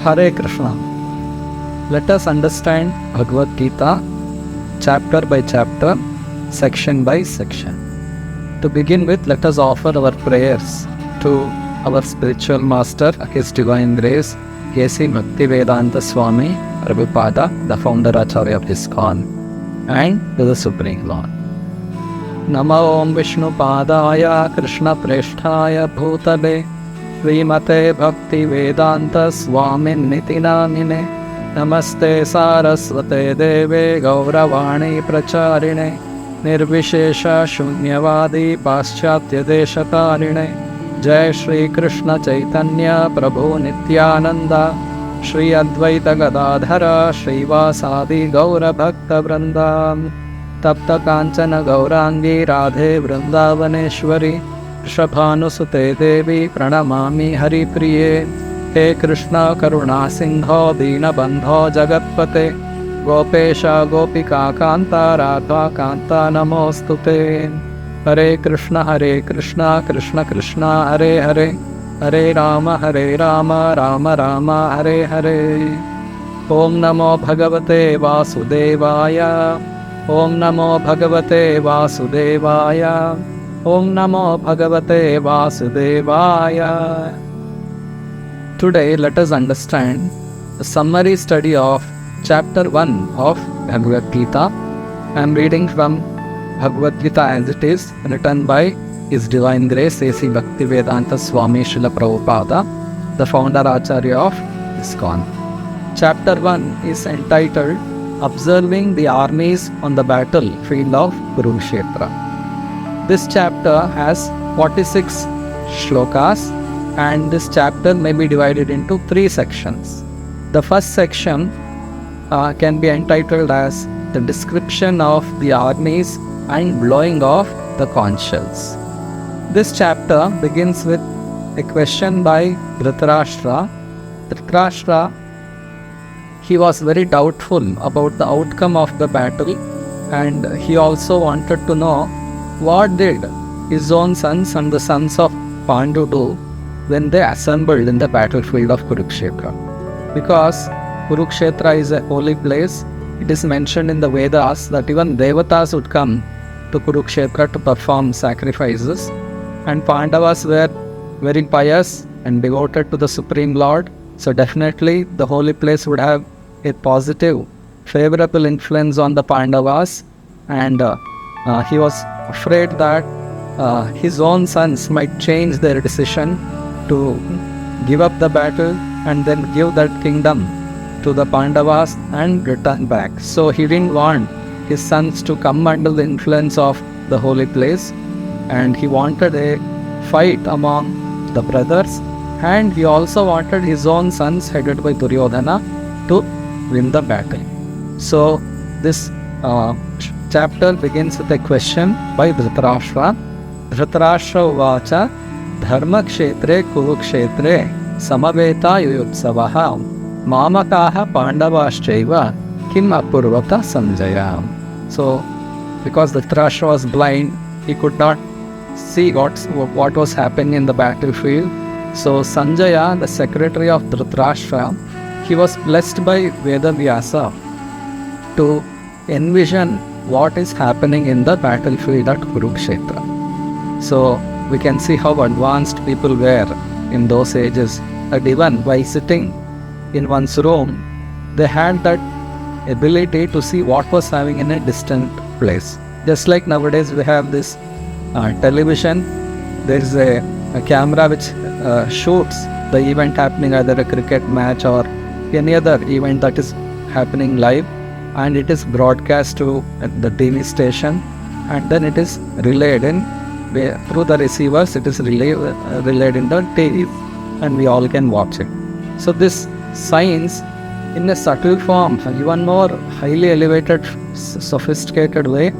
Hare Krishna. Let us understand Bhagavad Gita chapter by chapter, section by section. To begin with, let us offer our prayers to our spiritual master, His Divine Grace, A.C. Bhaktivedanta Swami Prabhupada, the founder Acharya of ISKCON, and to the Supreme Lord. Namo Om Vishnu Padaya Krishna Presthaya Bhutale Srimate Bhakti Vedanta Swamin Nitinamine Namaste Saraswate Deve Gauravani Pracharine Nirvishesha Shunyavadi Paschatya Deshatarine Jai Shri Krishna Chaitanya Prabhu Nityananda Shri Advaita Gadadhara Shri Vasadi Gaura Bhakta Vranda Tapta Kanchana Gaurangi Radhe Vrindavaneshwari Shabhanusute Devi Pranamami Hari Priye He Krishna Karuna Sindho Dina Bandho Jagatpate Gopesha Gopika Kanta Radha Kanta Namostute Hare Krishna Krishna Krishna Hare Hare Hare Rama Rama Rama Hare Hare Om Namo Bhagavate Vasudevaya Om Namo Bhagavate Vasudevaya Om Namo Bhagavate Vasudevaya. Today let us understand the summary study of chapter 1 of Bhagavad Gita. I am reading from Bhagavad Gita as it is, written by His Divine Grace A.C. Bhaktivedanta Swami Srila Prabhupada, the founder Acharya of ISKCON. Chapter 1 is entitled Observing the Armies on the Battlefield of Kurukshetra. This chapter has 46 shlokas, and this chapter may be divided into 3 sections. The first section can be entitled as the description of the armies and blowing of the conch shells. This chapter begins with a question by Dhritarashtra. Dhritarashtra, he was very doubtful about the outcome of the battle, and he also wanted to know what did his own sons and the sons of Pandu do when they assembled in the battlefield of Kurukshetra. Because Kurukshetra is a holy place, it is mentioned in the Vedas that even Devatas would come to Kurukshetra to perform sacrifices, and Pandavas were very pious and devoted to the Supreme Lord, so definitely the holy place would have a positive, favorable influence on the Pandavas, and he was afraid that his own sons might change their decision to give up the battle and then give that kingdom to the Pandavas and return back. So he didn't want his sons to come under the influence of the holy place, and he wanted a fight among the brothers, and he also wanted his own sons headed by Duryodhana to win the battle. So this chapter begins with a question by Dhritarashtra. Dhritarashtra uvacha dharma kshetre kurukshetre samaveta yuyutsavaha mamakaha pandavaschaiva kim apurvata sanjaya. So because Dhritarashtra was blind, he could not see what was happening in the battlefield. So Sanjaya, the secretary of Dhritarashtra, he was blessed by Vedavyasa to envision what is happening in the battlefield at Kurukshetra. So we can see how advanced people were in those ages, that even by sitting in one's room, they had that ability to see what was happening in a distant place. Just like nowadays we have this television, there is a camera which shoots the event happening, either a cricket match or any other event that is happening live, and it is broadcast to the TV station, and then it is relayed in through the receivers. It is relayed in the TV, and we all can watch it. So this science, in a subtle form, even more highly elevated, sophisticated way,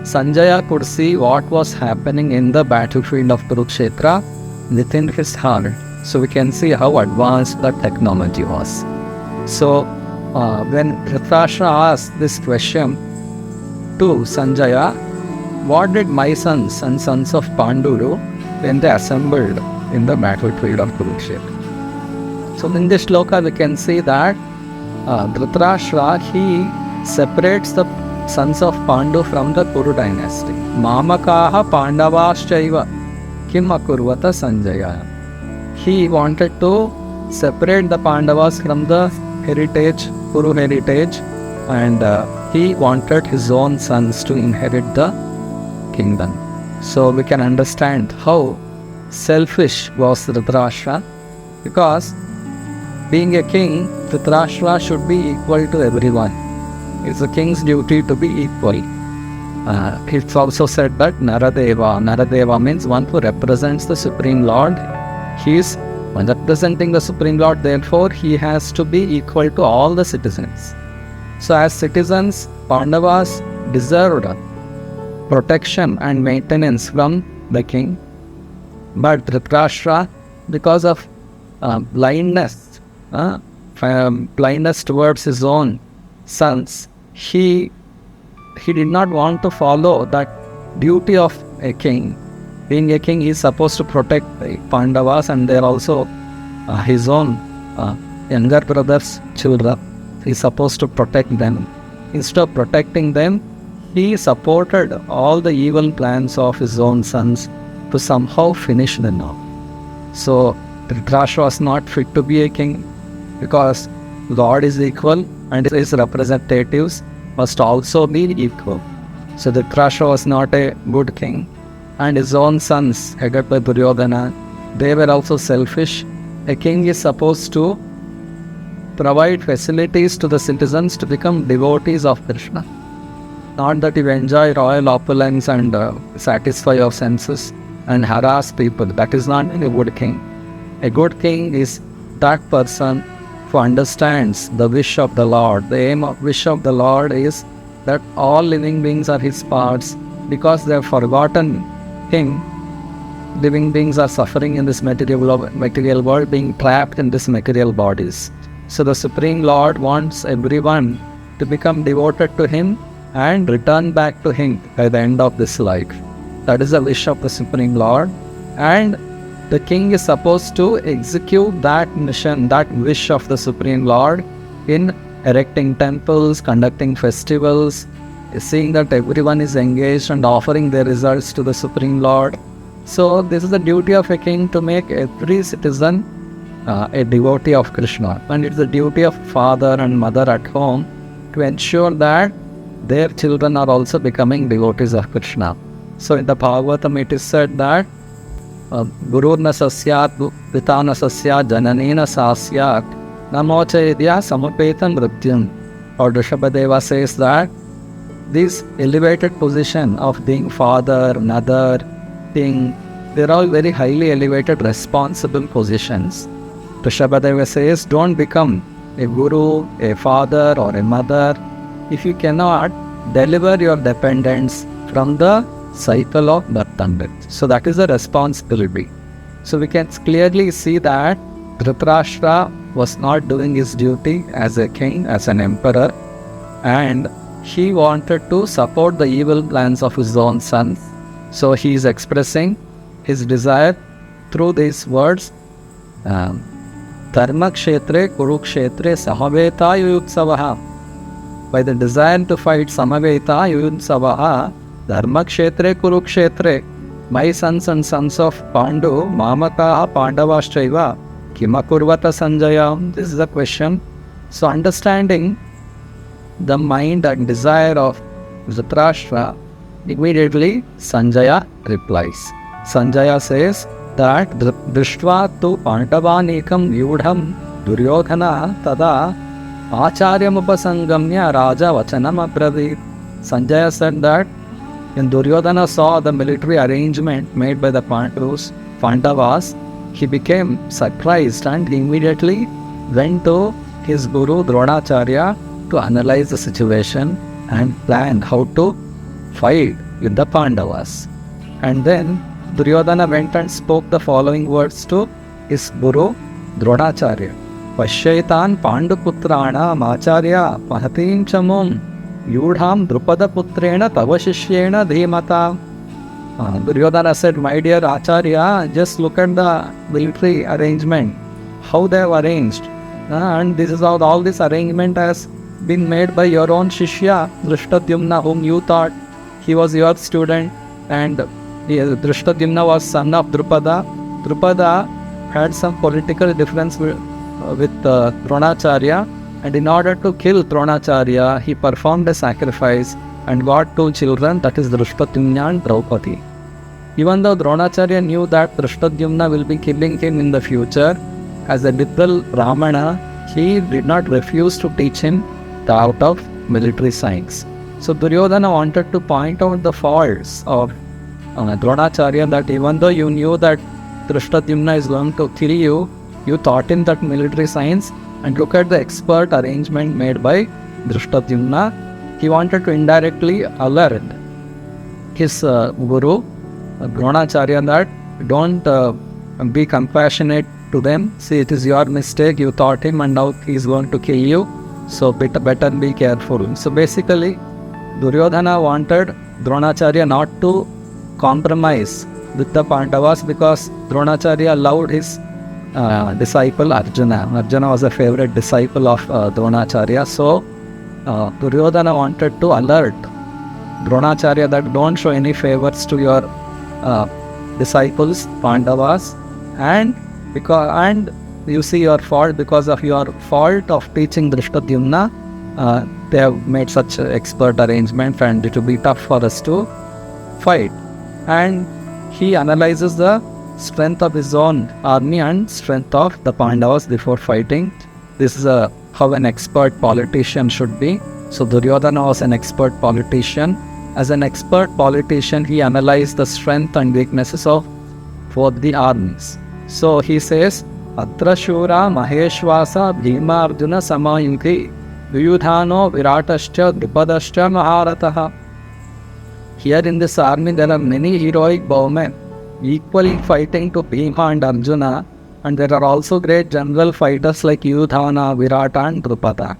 Sanjaya could see what was happening in the battlefield of Kurukshetra, within his heart. So we can see how advanced the technology was. So when Dhritarashtra asked this question to Sanjaya, what did my sons and sons of Pandu do when they assembled in the battlefield of Kurukshetra? So in this shloka we can see that Dhritarashtra, he separates the sons of Pandu from the Kuru dynasty. Mamakaha Pandavaschaiva Kim Akurvata Sanjaya. He wanted to separate the Pandavas from the heritage, Kuru heritage, and he wanted his own sons to inherit the kingdom. So we can understand how selfish was Dhritarashtra, because being a king, Dhritarashtra should be equal to everyone. It's a king's duty to be equal. It's also said that Naradeva means one who represents the Supreme Lord. He is representing the Supreme Lord, therefore he has to be equal to all the citizens. So as citizens, Pandavas deserved protection and maintenance from the king. But Dhritarashtra, because of blindness towards his own sons, he did not want to follow that duty of a king. Being a king, he is supposed to protect the Pandavas, and they are also his own younger brother's children. He is supposed to protect them. Instead of protecting them, he supported all the evil plans of his own sons to somehow finish them off. So Dhritarashtra was not fit to be a king, because God is equal and his representatives must also be equal. So Dhritarashtra was not a good king, and his own sons, headed by Duryodhana, they were also selfish. A king is supposed to provide facilities to the citizens to become devotees of Krishna. Not that you enjoy royal opulence and satisfy your senses and harass people. That is not a good king. A good king is that person who understands the wish of the Lord. The aim of wish of the Lord is that all living beings are his parts. Because they have forgotten him, living beings are suffering in this material world, being trapped in this material bodies. So the Supreme Lord wants everyone to become devoted to him and return back to him by the end of this life. That is the wish of the Supreme Lord, and the king is supposed to execute that mission, that wish of the Supreme Lord, in erecting temples, conducting festivals, seeing that everyone is engaged and offering their results to the Supreme Lord. So this is the duty of a king, to make every citizen a devotee of Krishna. And it's the duty of father and mother at home to ensure that their children are also becoming devotees of Krishna. So in the Bhagavatam it is said that Guru na sasyat, Pita na sasyat, Janani na sasyat, Namocha idya samapetam mrityam. Or Rishabhadeva says that this elevated position of being father, mother, king, they're all very highly elevated, responsible positions. Rishabhadeva says, don't become a guru, a father or a mother if you cannot deliver your dependents from the cycle of birth and death. So that is the responsibility. So we can clearly see that Dhritarashtra was not doing his duty as a king, as an emperor, and he wanted to support the evil plans of his own sons. So he is expressing his desire through these words. Dharma kshetre kurukshetre sahaveta yuyutsavaha. By the desire to fight samaveta yuyutsavaha, Dharma kshetre kurukshetre, my sons and sons of Pandu, mamakaha pandavaschaiva, kimakurvata sanjaya. This is the question. So understanding the mind and desire of Dhritarashtra, immediately Sanjaya replies. Sanjaya says that Drishtva tu Pandavanikam Vyudham Duryodhana tada Acharyam upasangamya Raja Vachanam abravit. Sanjaya said that when Duryodhana saw the military arrangement made by the Pandavas, he became surprised and immediately went to his guru Dronacharya to analyze the situation and plan how to fight with the Pandavas. And then Duryodhana went and spoke the following words to his guru Dronacharya. Pashyaitan Panduputrana Acharya Pahatim Chamum Yudham Drupada Putrena Tava Shishyena Dhimata. Duryodhana said, my dear Acharya, just look at the military arrangement, how they have arranged. And this is how all this arrangement has been made by your own Shishya, Drishtadyumna, whom you thought he was your student. And Drishtadyumna was son of Drupada. Drupada had some political difference with Dronacharya. And in order to kill Dronacharya, he performed a sacrifice and got two children, that is Drishtadyumna and Draupadi. Even though Dronacharya knew that Drishtadyumna will be killing him in the future, as a literal Brahmana, he did not refuse to teach him the art of military science. So Duryodhana wanted to point out the faults of Dronacharya, that even though you knew that Drishtadyumna is going to kill you, you taught him that military science, and look at the expert arrangement made by Drishtadyumna. He wanted to indirectly alert his guru, Dronacharya, that don't be compassionate to them. See, it is your mistake, you taught him and now he is going to kill you, so better be careful. So basically, Duryodhana wanted Dronacharya not to compromise with the Pandavas, because Dronacharya loved his disciple Arjuna. Arjuna was a favorite disciple of Dronacharya. So Duryodhana wanted to alert Dronacharya that don't show any favors to your disciples, Pandavas, and you see your fault, because of your fault of teaching Drishtadyumna, they have made such expert arrangement and it will be tough for us to fight. And he analyzes the strength of his own army and strength of the Pandavas before fighting. This is how an expert politician should be. So Duryodhana was an expert politician. As an expert politician, he analyzed the strength and weaknesses of both the armies. So he says, Atra Shura Maheshwasa Bhima Arjuna Samayuti Vyudhano Viratascha Drupadascha Maharataha. Here in this army there are many heroic bowmen equally fighting to Bhima and Arjuna, and there are also great general fighters like Yudhana, Virata and Drupada.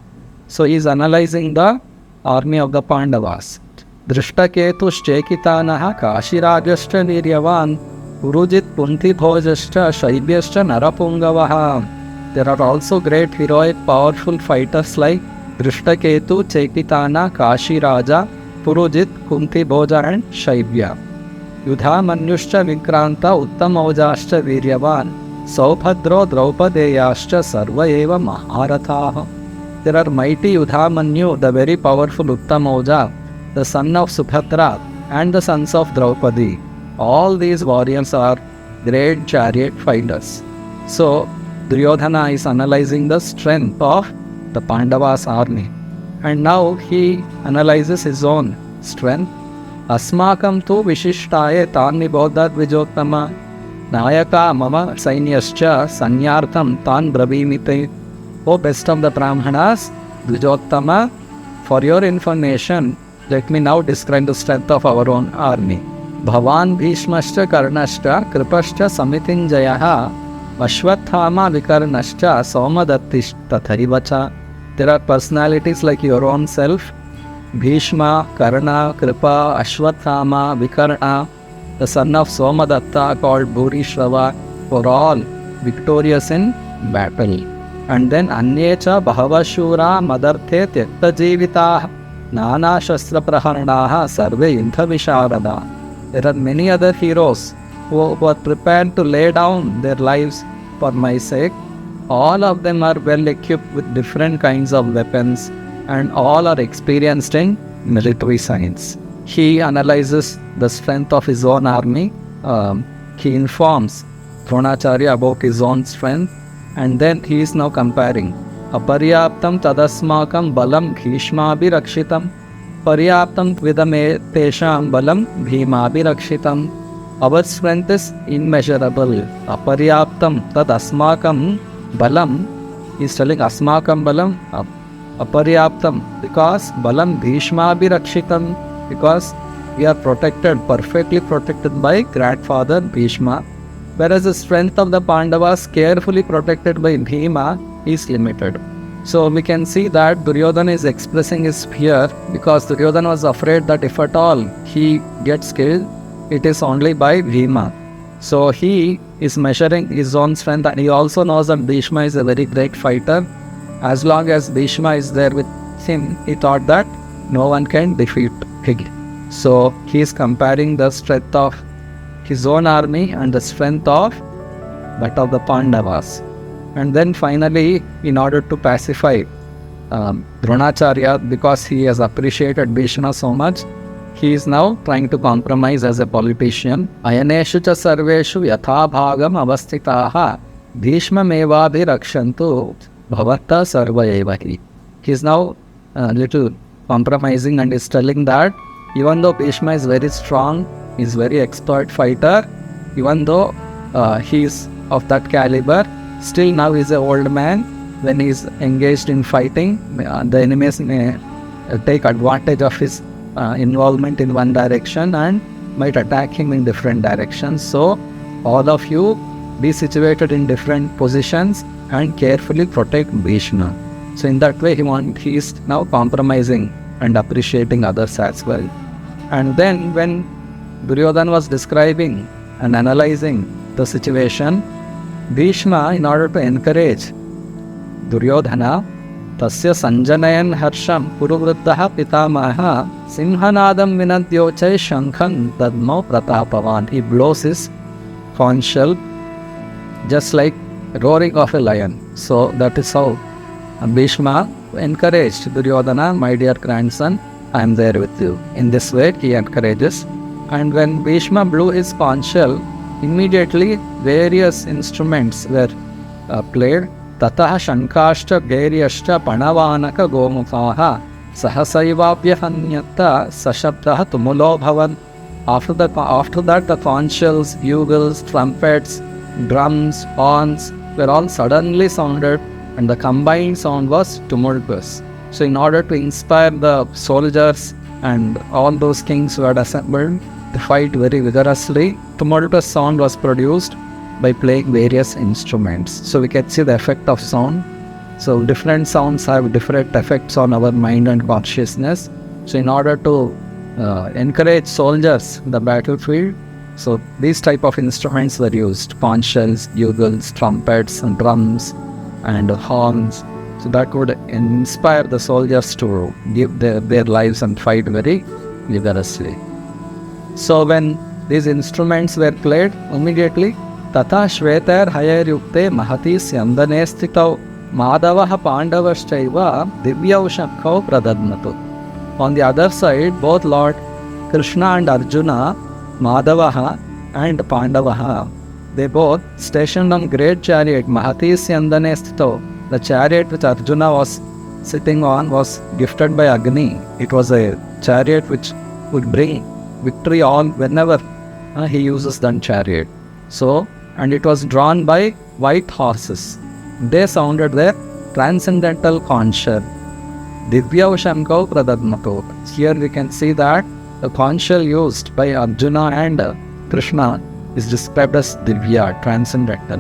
So he is analyzing the army of the Pandavas. Drishtaketush Chekitanaha Kashirajashcha Niryavan Urujit Punti Bhojashcha Shaibhyashcha Narapungavaha. There are also great heroic powerful fighters like Drishtaketu, Chekitana, Kashiraja, Purujit, Kunti Bhoja and Shaibhya. Yudha Manyushcha Vikranta Uttamaujashcha Viryavan Saubhadro Draupadeyashcha Sarva Eva Maharathaha. There are mighty Yudhamanyu, the very powerful Uttamauja, the son of Subhadra, and the sons of Draupadi. All these warriors are great chariot fighters. So Duryodhana is analyzing the strength of the Pandavas' army. And now he analyzes his own strength. Asmakam tu vishishtaye tan nibodhat vijottama nayaka mama sainyascha sanyartham tan brabhimite. O best of the Brahmanas, Dvijottama, for your information, let me now describe the strength of our own army. Bhavan Bhishmascha Karnashcha Kripascha Samitinjayaha Ashwathama Vikarnashcha Somadattish Tatharivacha. There are personalities like your own self, Bhishma, Karna, Kripa, Ashwathama, Vikarna, the son of Somadatta called Bhurishrava, for all victorious in battle. And then Anyecha Bhavashura Madarte Tyakta Jivita Nana Shastra Praharanaha Sarve Yudha Visharada. There are many other heroes who are prepared to lay down their lives for my sake. All of them are well equipped with different kinds of weapons and all are experienced in military science. He analyzes the strength of his own army. He informs Dronacharya about his own strength, and then he is now comparing. Aparyaptam tadasmakam balam bhishmabhi rakshitam paryaptam vidame tesham balam bhimabhi rakshitam. Our strength is immeasurable. Aparyaptam tadasmakam balam. He is telling asmakam balam aparyaptam, because balam bhishmabhi rakshitam, because we are protected, perfectly protected by grandfather Bhishma, whereas the strength of the Pandavas, carefully protected by Bhima, is limited. So we can see that Duryodhana is expressing his fear because Duryodhana was afraid that if at all he gets killed, it is only by Bhima. So he is measuring his own strength, and he also knows that Bhishma is a very great fighter. As long as Bhishma is there with him, he thought that no one can defeat him. So he is comparing the strength of his own army and the strength of that of the Pandavas. And then finally, in order to pacify Dronacharya, because he has appreciated Bhishma so much, he is now trying to compromise as a politician. Ayaneshu cha sarveshu yatha bhagam avastitaha Bhishma mevabhi rakshantu bhavatta sarva evahi. He is now a little compromising and is telling that even though Bhishma is very strong, he is very expert fighter, even though he is of that caliber, still now he is an old man. When he is engaged in fighting, the enemies may take advantage of his involvement in one direction and might attack him in different directions. So all of you be situated in different positions and carefully protect Bhishma. So in that way he is now compromising and appreciating others as well. And then when Duryodhana was describing and analyzing the situation, Bhishma, in order to encourage Duryodhana, Tasya Sanjanayan Harsham Kuruvruttaha Pitamaha Simhanadam Vinadyochai Shankhan Dadmo Pratapavan. He blows his conch shell just like roaring of a lion. So that is how Bhishma encouraged Duryodhana, my dear grandson, I am there with you. In this way he encourages. And when Bhishma blew his conch shell, immediately various instruments were played. Tataha shankashcha gairyashcha panavanaka gomukhaha sahasaivabhyahanyata sashabdaha tumulo bhavan. After that the conch shells, bugles, trumpets, drums, horns were all suddenly sounded, and the combined sound was tumultuous. So in order to inspire the soldiers and all those kings who had assembled to fight very vigorously, tumultuous sound was produced by playing various instruments. So we can see the effect of sound. So different sounds have different effects on our mind and consciousness. So in order to encourage soldiers in the battlefield, so these type of instruments were used: conch shells, bugles, trumpets, and drums, and horns. So that would inspire the soldiers to give their lives and fight very vigorously. So when these instruments were played, immediately Tata Shvetar Hayar Yukte Mahati Syandane Sthitau Madavaha Pandavaschaiva Divyau Shakhau Pradadnatu. On the other side, both Lord Krishna and Arjuna, Madavaha and Pandavaha, they both stationed on great chariot Mahati Syandane Sthitau. The chariot which Arjuna was sitting on was gifted by Agni. It was a chariot which would bring victory on whenever he uses that chariot. So, and it was drawn by white horses. They sounded their transcendental conch shell. Divyav Shankau Pradadmato. Here we can see that the conch shell used by Arjuna and Krishna is described as Divya, transcendental.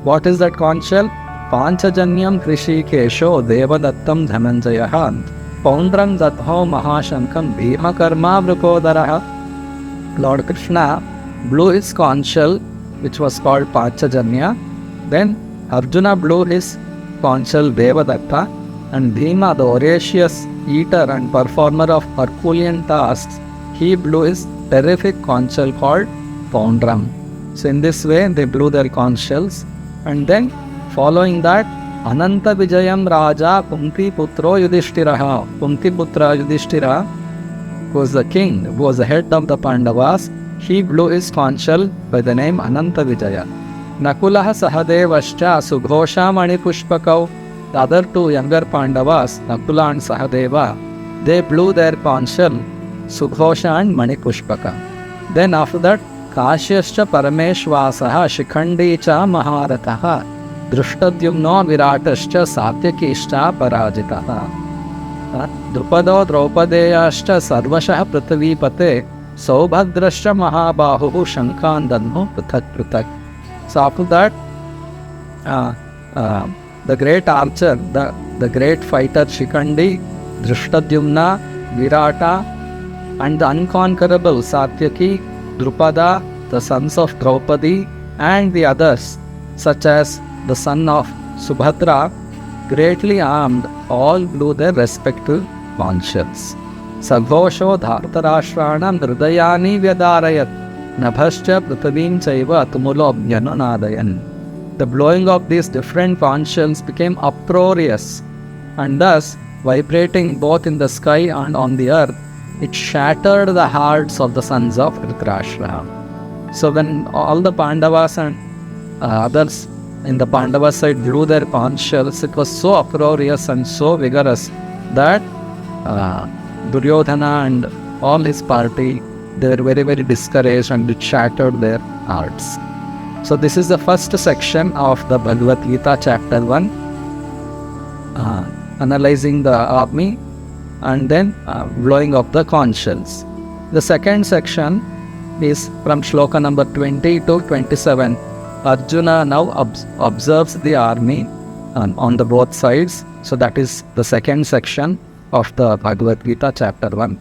What is that conch shell? Panchajanyam Krishikesho Devadattam Dhananjayaha Paundram Dadho Mahashankam Bhima Karma Vrukodaraha. Lord Krishna blew his conch shell, which was called Panchajanya. Then Arjuna blew his conch shell Devadatta, and Bhima, the voracious eater and performer of Herculean tasks, he blew his terrific conch shell called Paundram. So in this way they blew their conch shells, and then following that, Ananta Vijayam Raja Kunti Putro Yudhishthiraha. Kunti Putra Yudhishthira, who was the king, who was the head of the Pandavas, he blew his conch shell by the name Ananta Vijaya. Nakulaha Sahadevascha Sughosha Mani Pushpakau. The other two younger Pandavas, Nakula and Sahadeva, they blew their conch shell, Sughosha and Mani Pushpaka. Then after that, Kashyascha Parameshvasaha Shikhandi cha Maharataha Drishtadyumno Viratascha Satyakishcha Parajitaha Drupado Draupadeyascha Sarvashah Prithvipate Saubhadrasya Mahabahu Shankan Danno Pruthak Pruthak. So after that, the great archer, the great fighter Shikandi, Drishtadyumna, Virata, and the unconquerable Satyaki, Drupada, the sons of Draupadi, and the others, such as the son of Subhadra, greatly armed, all blew their respective conches. Saghosho dhartarashranam hridayani vyadarayat nabhascha prithvim chaiva tumulo nadayan. The blowing of these different conches became uproarious, and thus, vibrating both in the sky and on the earth, it shattered the hearts of the sons of Dhritarashtra. So when all the Pandavas and others in the Pandava side blew their conches, it was so uproarious and so vigorous that Duryodhana and all his party, they were very, very discouraged, and it shattered their hearts. So this is the first section of the Bhagavad Gita, chapter 1, analyzing the army and then blowing of the conches. The second section is from shloka number 20 to 27. Arjuna now observes the army on the both sides. So that is the second section of the Bhagavad Gita, chapter 1.